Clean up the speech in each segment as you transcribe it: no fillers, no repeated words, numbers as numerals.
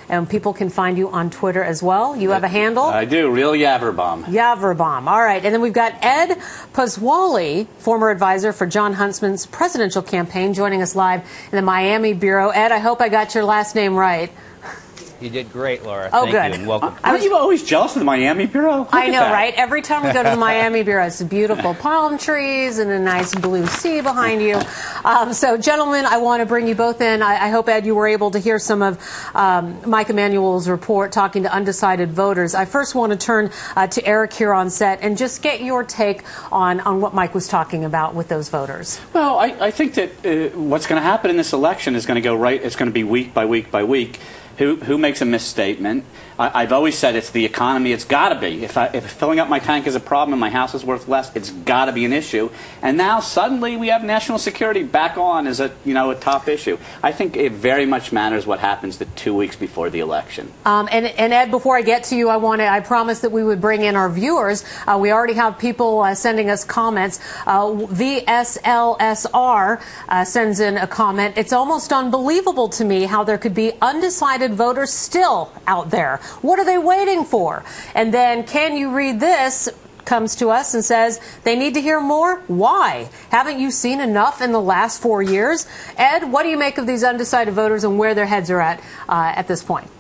and people can find you on Twitter as well. You have a handle? I do, Real Yaverbomb. Yaverbomb. All right. And then we've got Ed Pasquale, former advisor for John Huntsman's presidential campaign, joining us live in the Miami bureau. Ed, I hope I got your last name right. You did great, Laura. Oh, Thank good. you, and welcome. Aren't you always jealous of the Miami bureau? I know, right? Every time we go to the Miami bureau, it's beautiful palm trees and a nice blue sea behind you. So, gentlemen, I want to bring you both in. I hope, Ed, you were able to hear some of Mike Emanuel's report talking to undecided voters. I first want to turn to Eric here on set and just get your take on what Mike was talking about with those voters. Well, I think that what's going to happen in this election is going to go right. It's going to be week by week by week. Who makes a misstatement? I've always said it's the economy. It's got to be. If filling up my tank is a problem and my house is worth less, it's got to be an issue. And now suddenly we have national security back on as a top issue. I think it very much matters what happens the 2 weeks before the election. And Ed, before I get to you, I promised that we would bring in our viewers. We already have people sending us comments. VSLSR sends in a comment. It's almost unbelievable to me how there could be undecided voters still out there. What are they waiting for? And then, can you read this? Comes to us and says they need to hear more. Why? Haven't you seen enough in the last 4 years? Ed, what do you make of these undecided voters and where their heads are at this point?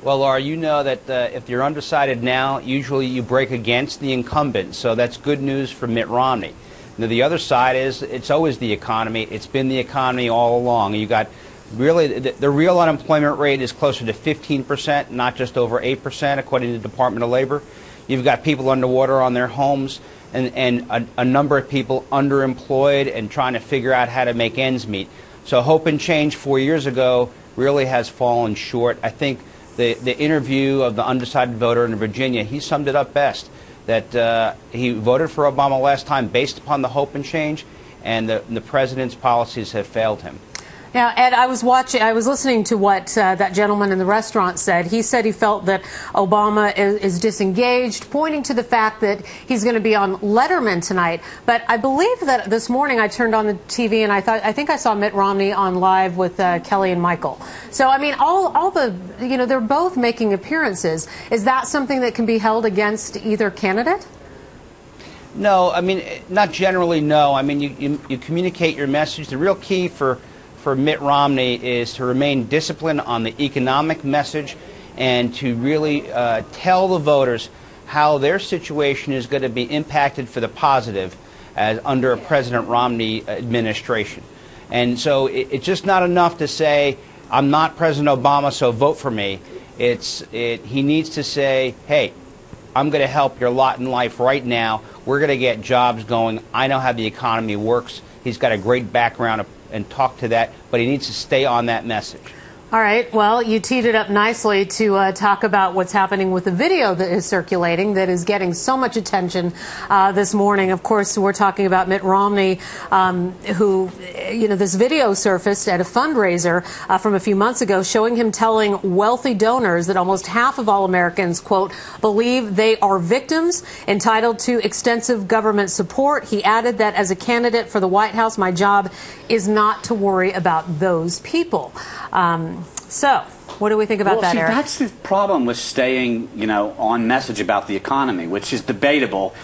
Well, Laura, you know that if you're undecided now, usually you break against the incumbent. So that's good news for Mitt Romney. Now, the other side is it's always the economy. It's been the economy all along. You got really, the real unemployment rate is closer to 15%, not just over 8%, according to the Department of Labor. You've got people underwater on their homes and a number of people underemployed and trying to figure out how to make ends meet. So hope and change 4 years ago really has fallen short. I think the interview of the undecided voter in Virginia, he summed it up best, that he voted for Obama last time based upon the hope and change, and the president's policies have failed him. Now, Ed, I was listening to what that gentleman in the restaurant said. He said he felt that Obama is disengaged, pointing to the fact that he's going to be on Letterman tonight. But I believe that this morning I turned on the TV and I think I saw Mitt Romney on live with Kelly and Michael. So, I mean, all the, they're both making appearances. Is that something that can be held against either candidate? No, I mean, not generally, no. I mean, you communicate your message. The real key for Mitt Romney is to remain disciplined on the economic message and to really tell the voters how their situation is going to be impacted for the positive as under a President Romney administration. And so it's just not enough to say, I'm not President Obama, so vote for me. He needs to say, hey, I'm going to help your lot in life right now. We're going to get jobs going. I know how the economy works. He's got a great background and talk to that, but he needs to stay on that message. All right. Well, you teed it up nicely to talk about what's happening with the video that is circulating that is getting so much attention this morning. Of course, we're talking about Mitt Romney, who, this video surfaced at a fundraiser from a few months ago showing him telling wealthy donors that almost half of all Americans, quote, believe they are victims entitled to extensive government support. He added that as a candidate for the White House, my job is not to worry about those people. So, what do we think about that, Eric? That's the problem with staying, on message about the economy, which is debatable,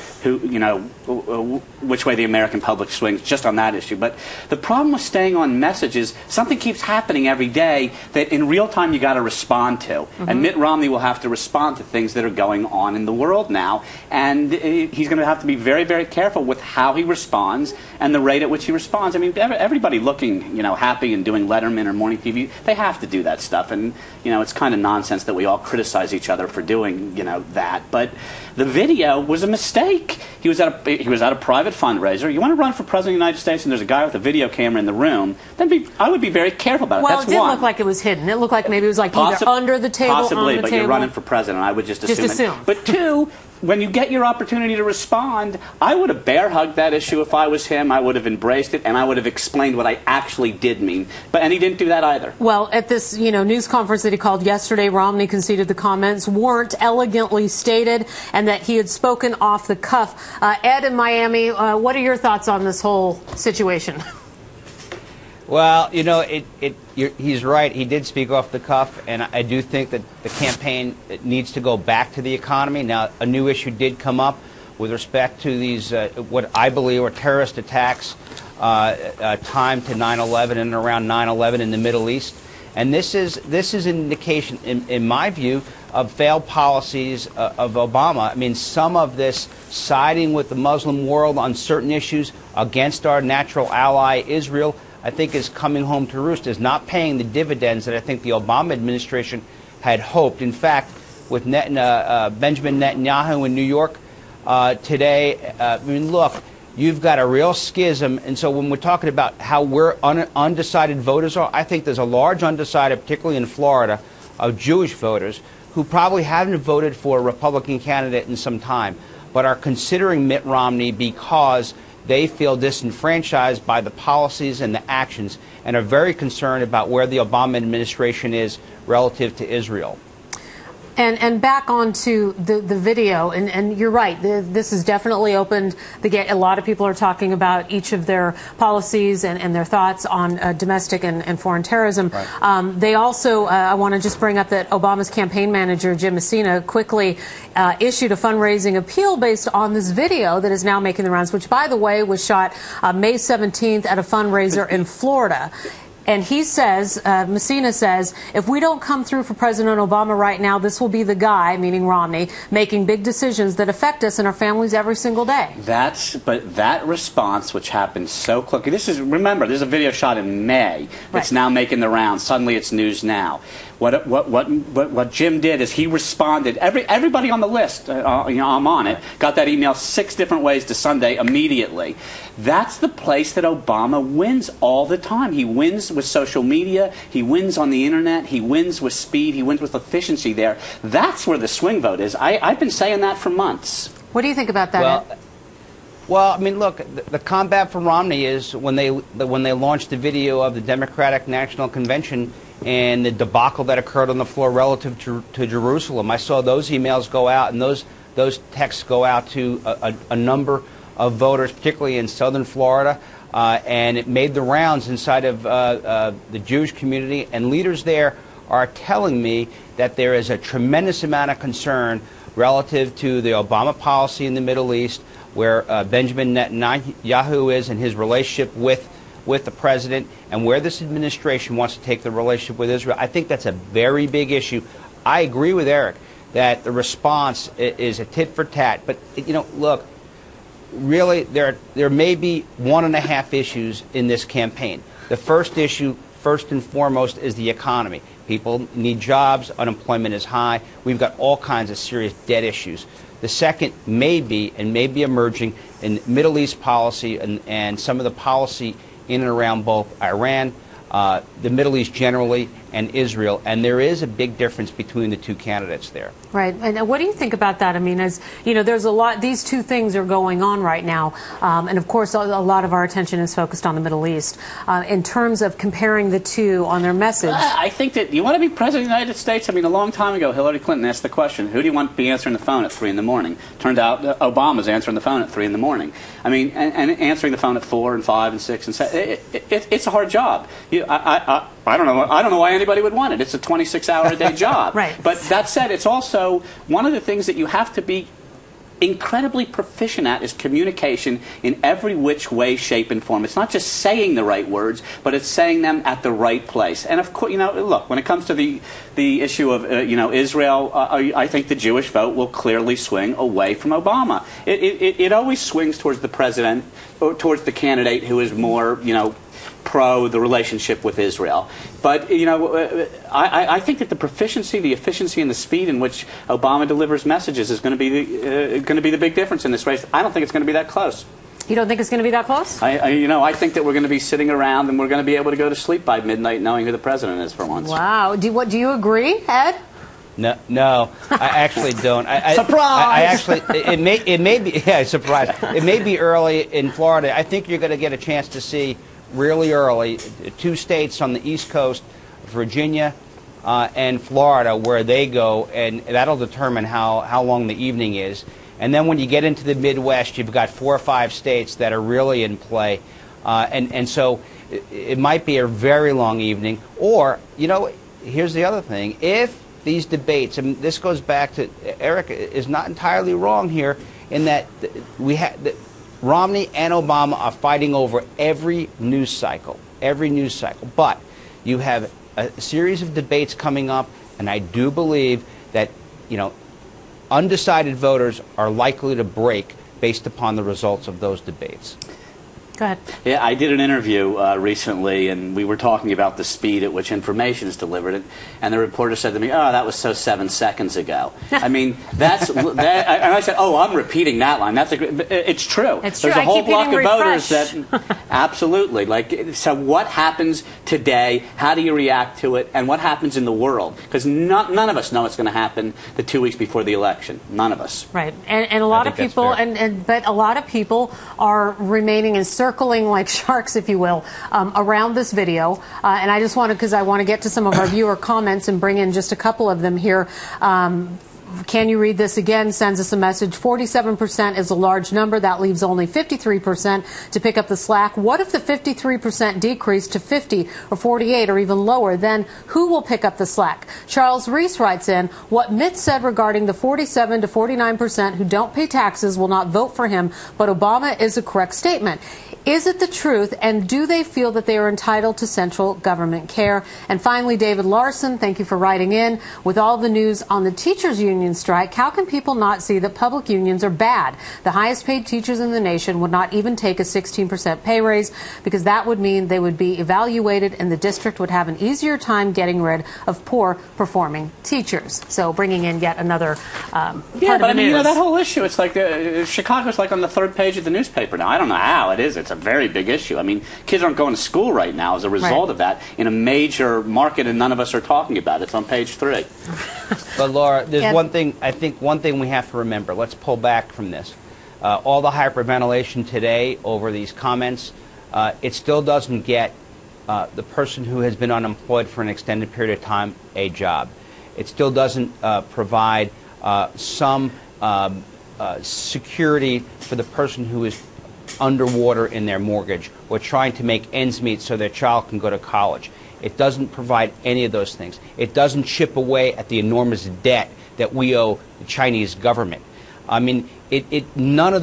which way the American public swings just on that issue. But the problem with staying on message is something keeps happening every day that in real time you got to respond to. Mm-hmm. And Mitt Romney will have to respond to things that are going on in the world now. And he's going to have to be very, very careful with how he responds and the rate at which he responds. I mean, everybody looking, happy and doing Letterman or morning TV, they have to do that stuff. And, it's kind of nonsense that we all criticize each other for doing, that. But the video was a mistake. He was at a private fundraiser. You want to run for president of the United States and there's a guy with a video camera in the room, then I would be very careful about it. Well, That's it didn't one. look like it was hidden. It looked like maybe it was like either under the table, possibly, on the but table. You're running for president. I would just assume it. But two, when you get your opportunity to respond, I would have bear hugged that issue if I was him. I would have embraced it, and I would have explained what I actually did mean. And he didn't do that either. Well, at this news conference that he called yesterday, Romney conceded the comments weren't elegantly stated and that he had spoken off the cuff. Ed in Miami, what are your thoughts on this whole situation? Well, you know, he's right. He did speak off the cuff, and I do think that the campaign needs to go back to the economy. Now, a new issue did come up with respect to these, what I believe are terrorist attacks timed to 9/11 and around 9/11 in the Middle East. And this is an indication, in my view, of failed policies of Obama. I mean, some of this siding with the Muslim world on certain issues against our natural ally, Israel, I think is coming home to roost, is not paying the dividends that I think the Obama administration had hoped. In fact, with Benjamin Netanyahu in New York today, I mean, look, you've got a real schism. And so when we're talking about how we're undecided voters are, I think there's a large undecided, particularly in Florida, of Jewish voters who probably haven't voted for a Republican candidate in some time, but are considering Mitt Romney because they feel disenfranchised by the policies and the actions and are very concerned about where the Obama administration is relative to Israel. And back onto the video, and you're right, this has definitely opened the gate. A lot of people are talking about each of their policies and their thoughts on domestic and foreign terrorism. Right. They also, I want to just bring up that Obama's campaign manager, Jim Messina, quickly issued a fundraising appeal based on this video that is now making the rounds, which, by the way, was shot May 17th at a fundraiser in Florida. And he says, Messina says, if we don't come through for President Obama right now, this will be the guy, meaning Romney, making big decisions that affect us and our families every single day. But that response, which happened so quickly, remember, this is a video shot in May that's now making the rounds. Suddenly it's news now. What Jim did is he responded. Everybody on the list, I'm on it, got that email 6 different ways to Sunday immediately. That's the place that Obama wins all the time. He wins with social media. He wins on the internet. He wins with speed. He wins with efficiency there. That's where the swing vote is. I've been saying that for months. What do you think about that? Well, I mean, look, the combat for Romney is when they launched the video of the Democratic National Convention and the debacle that occurred on the floor relative to Jerusalem. I saw those emails go out and those texts go out to a number of voters, particularly in southern Florida, and it made the rounds inside of the Jewish community. And leaders there are telling me that there is a tremendous amount of concern relative to the Obama policy in the Middle East, where Benjamin Netanyahu is in his relationship with the president, and where this administration wants to take the relationship with Israel. I think that's a very big issue. I agree with Eric that the response is a tit for tat. But, you know, look, really there may be 1.5 issues in this campaign. The first issue, first and foremost, is the economy. People need jobs. Unemployment is high. We've got all kinds of serious debt issues. The second may be emerging in Middle East policy and some of the policy in and around both Iran, the Middle East generally, and Israel. And there is a big difference between the two candidates there. Right. And what do you think about that? I mean, as you know, there's a lot, these two things are going on right now. And of course, a lot of our attention is focused on the Middle East. In terms of comparing the two on their message. I think that you want to be president of the United States. I mean, a long time ago, Hillary Clinton asked the question, who do you want to be answering the phone at 3 in the morning? Turned out Obama's answering the phone at 3 in the morning. I mean, and answering the phone at 4 and 5 and 6 and 7. It's a hard job. I don't know why anybody would want it. It's a 26-hour-a-day job. Right. But that said, it's also one of the things that you have to be incredibly proficient at is communication in every which way, shape, and form. It's not just saying the right words, but it's saying them at the right place. And of course, you know, look, when it comes to the issue of Israel, I think the Jewish vote will clearly swing away from Obama. It always swings towards the president or towards the candidate who is more, pro the relationship with Israel. But, I think that the proficiency, the efficiency, and the speed in which Obama delivers messages is going to be the big difference in this race. I don't think it's going to be that close. You don't think it's going to be that close? I think that we're going to be sitting around and we're going to be able to go to sleep by midnight knowing who the president is for once. Wow. Do you agree, Ed? No, I actually don't. Surprise! It may be, surprise. It may be early in Florida. I think you're going to get a chance to see really early 2 states on the East Coast, Virginia and Florida, where they go, and that'll determine how long the evening is. And then when you get into the Midwest, you've got 4 or 5 states that are really in play. And so it might be a very long evening. Or, you know, here's the other thing. If these debates, and this goes back to, Eric is not entirely wrong here, in that Romney and Obama are fighting over every news cycle. But you have a series of debates coming up, and I do believe that, you know, undecided voters are likely to break based upon the results of those debates. Go ahead. Yeah, I did an interview recently, and we were talking about the speed at which information is delivered, and the reporter said to me, "Oh, that was so 7 seconds ago." I mean, and I said, "Oh, I'm repeating that line. It's true. It's true. There's a whole block of refresh. voters that absolutely like. So, what happens today? How do you react to it? And what happens in the world? Because none of us know what's going to happen the 2 weeks before the election. None of us. Right, and a lot of people, but a lot of people are remaining in circling like sharks, if you will, around this video. And I just wanted, because I want to get to some of our viewer comments and bring in just a couple of them here. Can you read this again? Sends us a message. 47% is a large number. That leaves only 53% to pick up the slack. What if the 53% decreased to 50 or 48 or even lower? Then who will pick up the slack? Charles Reese writes in, what Mitt said regarding the 47 to 49% who don't pay taxes will not vote for him, but Obama is a correct statement. Is it the truth, and do they feel that they are entitled to central government care? And finally, David Larson, thank you for writing in. With all the news on the teachers' union strike, how can people not see that public unions are bad? The highest paid teachers in the nation would not even take a 16% pay raise, because that would mean they would be evaluated and the district would have an easier time getting rid of poor performing teachers. So bringing in yet another part of the I mean, news. you know, that whole issue, it's like Chicago's like on the 3rd page of the newspaper now. I don't know how it is. It's a very big issue. I mean, kids aren't going to school right now as a result of that in a major market, and none of us are talking about it. It's on page 3. But Laura, there's one thing, I think one thing we have to remember. Let's pull back from this. All the hyperventilation today over these comments, it still doesn't get the person who has been unemployed for an extended period of time a job. It still doesn't provide some security for the person who is underwater in their mortgage or trying to make ends meet so their child can go to college. It doesn't provide any of those things. It doesn't chip away at the enormous debt that we owe the Chinese government. I mean, none of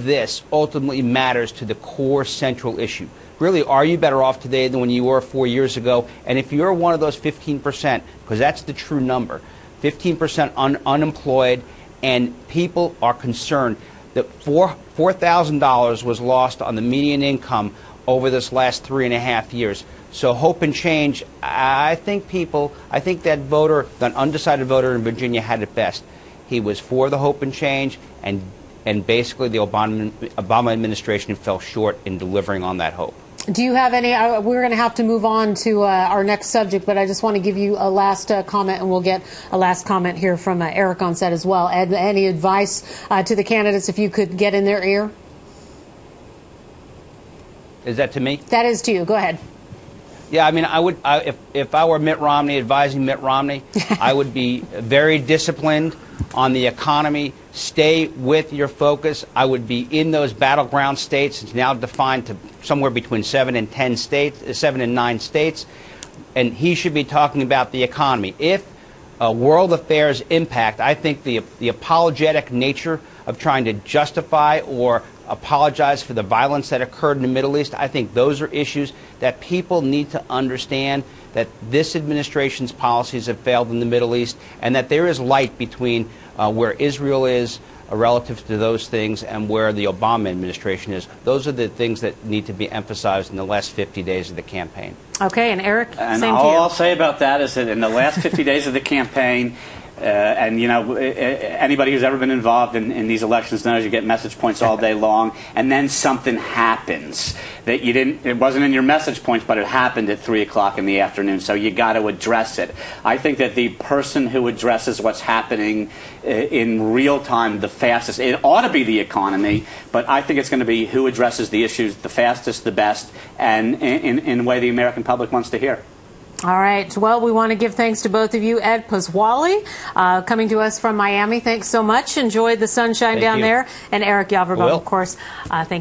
this ultimately matters to the core central issue. Really, are you better off today than when you were 4 years ago? And if you're one of those 15%, because that's the true number, 15% unemployed, and people are concerned that $4,000 was lost on the median income over this last 3.5 years. So hope and change, I think that voter, that undecided voter in Virginia had it best. He was for the hope and change, and basically the Obama administration fell short in delivering on that hope. Do you have any, we're going to have to move on to our next subject, but I just want to give you a last comment, and we'll get a last comment here from Eric on set as well. Ed, any advice to the candidates, if you could get in their ear? Is that to me? That is to you. Go ahead. Yeah, I mean, if I were Mitt Romney, advising Mitt Romney, I would be very disciplined on the economy. Stay with your focus. I would be in those battleground states. It's now defined to somewhere between 7 and 9 states, and he should be talking about the economy. If world affairs impact, I think the apologetic nature of trying to justify or apologize for the violence that occurred in the Middle East, I think those are issues that people need to understand, that this administration's policies have failed in the Middle East, and that there is light between where Israel is relative to those things and where the Obama administration is. Those are the things that need to be emphasized in the last 50 days of the campaign. Okay, and Eric, and same all to you. I'll say about that is that in the last 50 days of the campaign, and, you know, anybody who's ever been involved in these elections knows you get message points all day long, and then something happens that you didn't, it wasn't in your message points, but it happened at 3 o'clock in the afternoon, so you got to address it. I think that the person who addresses what's happening in real time the fastest, it ought to be the economy, but I think it's going to be who addresses the issues the fastest, the best, and in a way the American public wants to hear. All right. Well, we want to give thanks to both of you. Ed Pasquale, coming to us from Miami. Thanks so much. Enjoyed the sunshine down there. And Eric Yaverbaum, of course. Thank you.